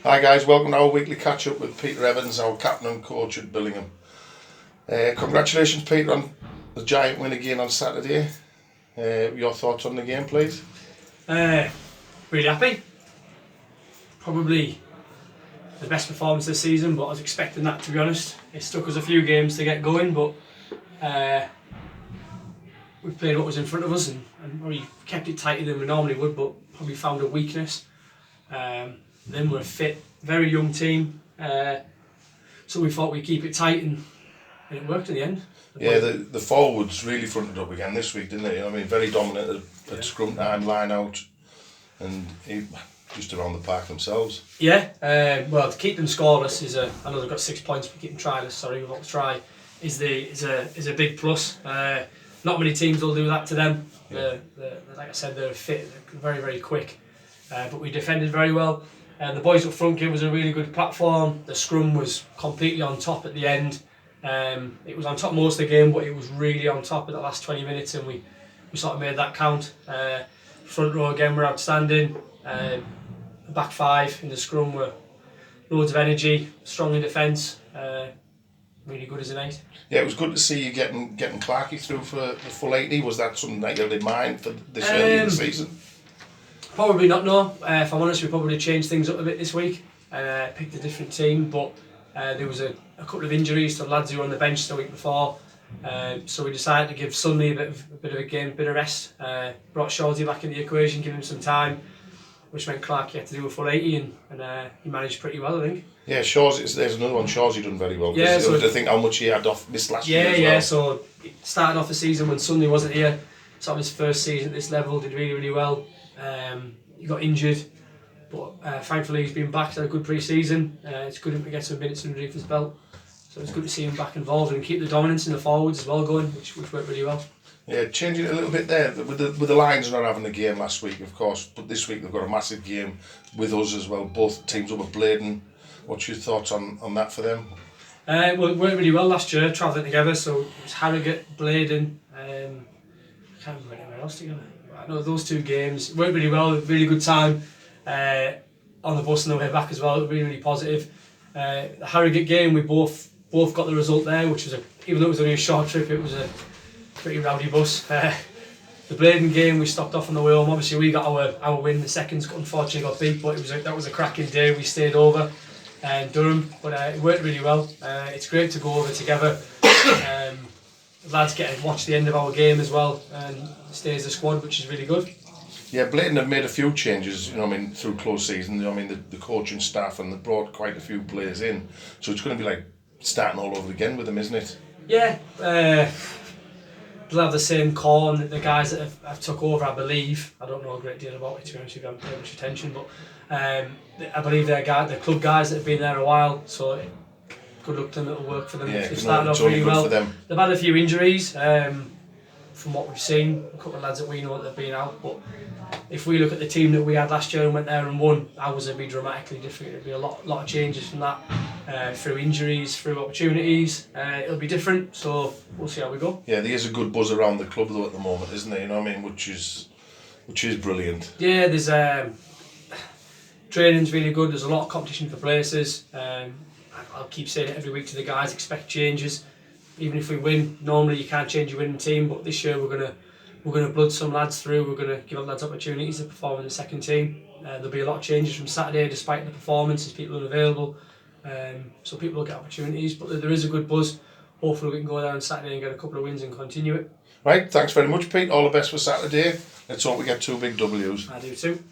Hi guys, welcome to our weekly catch up with Peter Evans, our captain and coach at Billingham. Congratulations Peter on the giant win again on Saturday. Your thoughts on the game please? Really happy. Probably the best performance this season, but I was expecting that, to be honest. It took us a few games to get going, but we played what was in front of us and we kept it tighter than we normally would, but probably found a weakness. Then we're a fit, very young team, so we thought we'd keep it tight and it worked in the end. The forwards really fronted up again this week, didn't they? You know what I mean, very dominant at scrum time, line out, and just around the park themselves. Well, to keep them scoreless I know they've got 6 points for keeping tryless. Sorry, without the try, is a big plus. Not many teams will do that to them. Yeah. Like I said, they're fit, they're very, very quick. But we defended very well. The boys up front gave us a really good platform. The scrum was completely on top at the end. It was on top most of the game, but it was really on top at the last 20 minutes, and we sort of made that count. Front row again were outstanding. The back five in the scrum were loads of energy, strong in defence. Really good as a night. Yeah, it was good to see you getting Clarkey through for the full 80. Was that something that you had in mind for this early in the season? Probably not, no. If I'm honest, we probably changed things up a bit this week. Picked a different team, but there was a couple of injuries to lads who were on the bench the week before. So we decided to give Sunday a bit of a game, a bit of rest. Brought Shawsey back in the equation, give him some time, which meant Clarkey had to do a full 80, and he managed pretty well, I think. Yeah, Shawsey, there's another one. Shawsey done very well. Yeah, so I think how much he had off this last year as well. Yeah, so he started off the season when Sunday wasn't here. Sort of his first season at this level, did really, really well. He got injured, but thankfully he's been back. He's had a good pre-season. It's good to get some minutes underneath his belt. So it's good to see him back involved and keep the dominance in the forwards as well going, which worked really well. Yeah, changing it a little bit there with the Lions not having a game last week, of course, but this week they've got a massive game with us as well. Both teams up at Bladen. What's your thoughts on that for them? Well, it worked really well last year, travelling together. So it was Harrogate, Bladen. I can't remember anywhere else together. I know those two games worked really well. Really good time on the bus on the way back as well. Really, really positive. The Harrogate game, we both got the result there, which was even though it was only a short trip, it was a pretty rowdy bus. The Bladen game, we stopped off on the way home. Obviously, we got our win. The seconds unfortunately got beat, but that was a cracking day. We stayed over Durham, but it worked really well. It's great to go over together. The lads get to watch the end of our game as well and stay as a squad, which is really good. Yeah, Bladen have made a few changes, through close season. The coaching staff, and they brought quite a few players in. So it's going to be like starting all over again with them, isn't it? Yeah, they'll have the same core, and the guys that have took over, I believe. I don't know a great deal about it, to be honest with you, I haven't paid much attention, but I believe they're club guys that have been there a while, so good luck to them, it'll work for them. Yeah, They've started off really well. They've had a few injuries, from what we've seen, a couple of lads that we know that have been out, but if we look at the team that we had last year and went there and won, ours would be dramatically different. It'd be a lot of changes from that, through injuries, through opportunities. It'll be different, so we'll see how we go. Yeah, there is a good buzz around the club though at the moment, isn't there? You know what I mean? Which is brilliant. Yeah, there's training's really good. There's a lot of competition for places. I'll keep saying it every week to the guys, expect changes. Even if we win, normally you can't change your winning team, but this year we're gonna blood some lads through. We're gonna give lads opportunities to perform in the second team. There'll be a lot of changes from Saturday, despite the performances, people are available. So people will get opportunities, but there is a good buzz. Hopefully we can go there on Saturday and get a couple of wins and continue it. Right, thanks very much Pete, all the best for Saturday. Let's hope we get 2 big W's. I do too.